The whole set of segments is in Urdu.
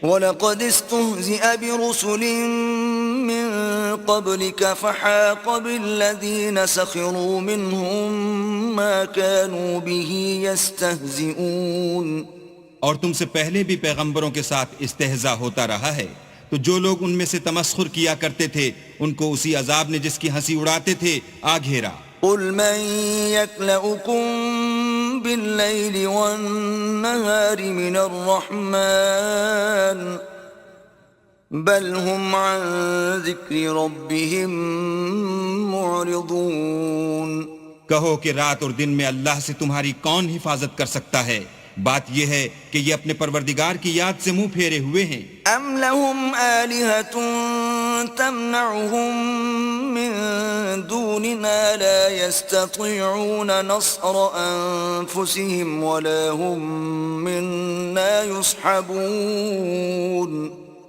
وَلَقَدِ اسْتُهْزِئَ بِرُسُلٍ مِّن قَبْلِكَ فَحَاقَ بِالَّذِينَ سَخِرُوا مِنْهُم مَّا كَانُوا بِهِ يَسْتَهْزِئُونَ. اور تم سے پہلے بھی پیغمبروں کے ساتھ استہزاء ہوتا رہا ہے، تو جو لوگ ان میں سے تمسخر کیا کرتے تھے ان کو اسی عذاب نے جس کی ہنسی اڑاتے تھے آ گھیرا. قُلْ مَن يَكْلَؤُكُم بِاللَّيْلِ وَالنَّهَارِ مِنَ الرَّحْمَنِ بَلْ هُمْ عَن ذِكْرِ رَبِّهِم مُّعْرِضُونَ. کہو کہ رات اور دن میں اللہ سے تمہاری کون حفاظت کر سکتا ہے؟ بات یہ ہے کہ یہ اپنے پروردگار کی یاد سے منہ پھیرے ہوئے ہیں. أَمْ لَهُمْ آلِهَةٌ تَمْنَعُهُم مِّن دُونِنَا لَا يَسْتَطِيعُونَ نَصْرَ أَنفُسِهِمْ وَلَا هُم مِّنَّا يُصْحَبُونَ.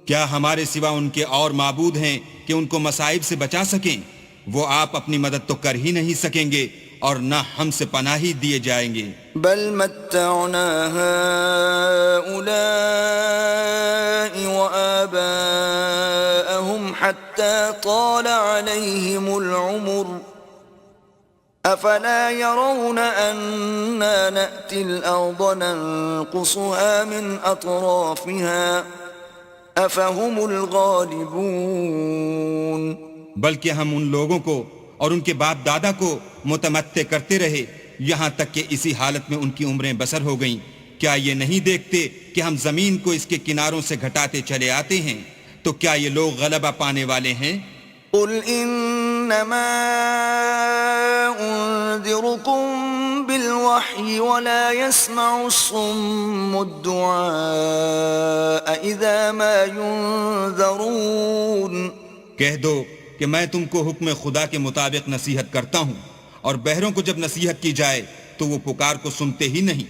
کیا ہمارے سوا ان کے اور معبود ہیں کہ ان کو مصائب سے بچا سکیں؟ وہ آپ اپنی مدد تو کر ہی نہیں سکیں گے اور نہ ہم سے پناہی دیے جائیں گے. بل متعنا هؤلاء وآباءهم حتى طال عليهم العمر أفلا يرون أنا نأتي الأرض ننقصها من أطرافها أفهم الغالبون. بلکہ ہم ان لوگوں کو اور ان کے باپ دادا کو متمتع کرتے رہے یہاں تک کہ اسی حالت میں ان کی عمریں بسر ہو گئیں. کیا یہ نہیں دیکھتے کہ ہم زمین کو اس کے کناروں سے گھٹاتے چلے آتے ہیں؟ تو کیا یہ لوگ غلبہ پانے والے ہیں؟ قل انما انذركم بالوحي ولا يسمع الصم الدعاء اذا ما ينذرون. کہہ دو کہ میں تم کو حکم خدا کے مطابق نصیحت کرتا ہوں، اور بہروں کو جب نصیحت کی جائے تو وہ پکار کو سنتے ہی نہیں.